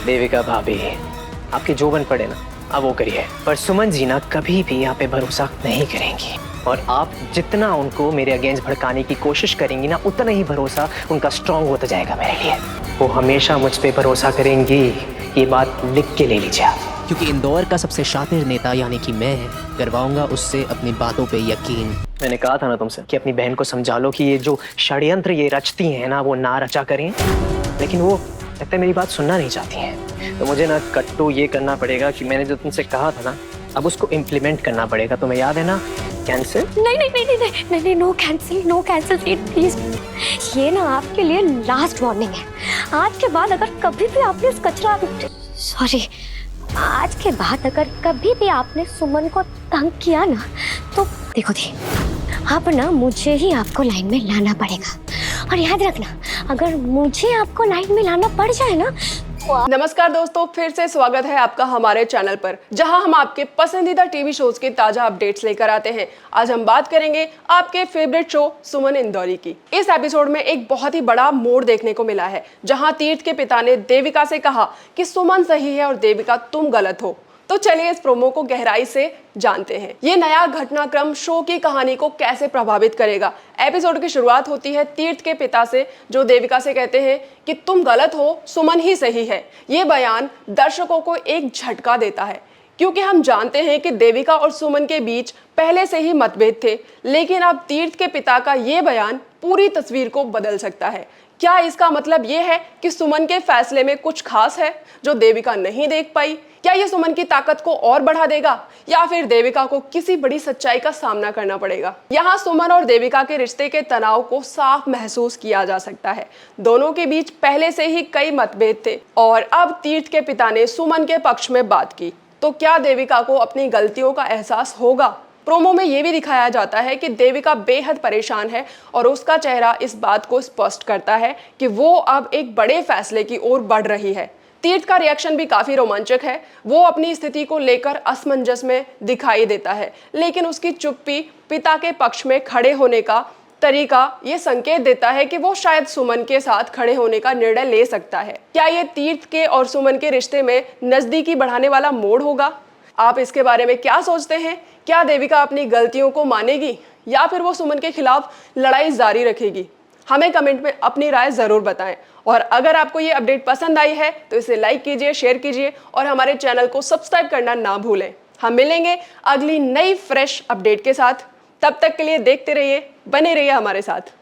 देविका भाभी, आपकी जो बन पड़े ना अब वो करिए, पर सुमन जी ना कभी भी आप पे भरोसा नहीं करेंगी, और आप जितना उनको मेरे अगेंस्ट भड़काने की कोशिश करेंगी ना उतना ही भरोसा उनका स्ट्रांग होता जाएगा मेरे लिए। वो हमेशा मुझ पे भरोसा करेंगी, ये बात लिख के ले लीजिए आप। क्योंकि इंदौर का सबसे शातिर नेता यानी कि मैं करवाऊंगा उससे अपनी बातों पे यकीन। मैंने कहा था ना तुमसे कि अपनी बहन को समझा लो कि ये जो षड्यंत्र ये रचती हैं ना वो ना रचा करें, लेकिन वो लगता है मेरी बात सुनना नहीं चाहती हैं। तो मुझे ना कट्टू ये करना पड़ेगा कि मैंने जो तुमसे कहा था ना अब उसको इम्प्लीमेंट करना पड़ेगा। तुम्हें याद है ना, कैंसिल? नहीं, नो कैंसिल प्लीज। ये ना आपके लिए लास्ट वार्निंग है। आज के बाद अगर कभी भी आपने सुमन को तंग किया ना तो देखो अब ना मुझे ही आपको लाइन में लाना पड़ेगा। और याद रखना, अगर मुझे आपको लाइन में लाना पड़ जाए ना। नमस्कार दोस्तों, फिर से स्वागत है आपका हमारे चैनल पर, जहां हम आपके पसंदीदा टीवी शोज के ताजा अपडेट्स लेकर आते हैं। आज हम बात करेंगे आपके फेवरेट शो सुमन इंदौरी की। इस एपिसोड में एक बहुत ही बड़ा मोड़ देखने को मिला है, जहां तीर्थ के पिता ने देविका से कहा कि सुमन सही है और देविका तुम गलत हो। तो चलिए इस प्रोमो को गहराई से जानते हैं। ये नया घटनाक्रम शो की कहानी को कैसे प्रभावित करेगा। एपिसोड की शुरुआत होती है तीर्थ के पिता से, जो देविका से कहते हैं कि तुम गलत हो, सुमन ही सही है। ये बयान दर्शकों को एक झटका देता है, क्योंकि हम जानते हैं कि देविका और सुमन के बीच पहले से ही मतभेद थे, लेकिन अब तीर्थ के पिता का ये बयान पूरी तस्वीर को बदल सकता है। क्या इसका मतलब ये है कि सुमन के फैसले में कुछ खास है जो देविका नहीं देख पाई? क्या ये सुमन की ताकत को और बढ़ा देगा, या फिर देविका को किसी बड़ी सच्चाई का सामना करना पड़ेगा? यहाँ सुमन और देविका के रिश्ते के तनाव को साफ महसूस किया जा सकता है। दोनों के बीच पहले से ही कई मतभेद थे और अब तीर्थ के पिता ने सुमन के पक्ष में बात की। तो क्या देविका को अपनी गलतियों का एहसास होगा? प्रोमो में यह भी दिखाया जाता है कि देविका बेहद परेशान है और उसका चेहरा इस बात को स्पष्ट करता है कि वो अब एक बड़े फैसले की ओर बढ़ रही है। तीर्थ का रिएक्शन भी काफी रोमांचक है। वो अपनी स्थिति को लेकर असमंजस में दिखाई देता है, लेकिन उसकी चुप्पी पिता के पक्ष में खड़े होने का तरीका ये संकेत देता है कि वो शायद सुमन के साथ खड़े होने का निर्णय ले सकता है। क्या ये तीर्थ के और सुमन के रिश्ते में नजदीकी बढ़ाने वाला मोड़ होगा? आप इसके बारे में क्या सोचते हैं? क्या देविका अपनी गलतियों को मानेगी या फिर वो सुमन के खिलाफ लड़ाई जारी रखेगी? हमें कमेंट में अपनी राय जरूर बताएं। और अगर आपको ये अपडेट पसंद आई है तो इसे लाइक कीजिए, शेयर कीजिए और हमारे चैनल को सब्सक्राइब करना ना भूलें। हम मिलेंगे अगली नई फ्रेश अपडेट के साथ। तब तक के लिए देखते रहिए, बने रहिए हमारे साथ।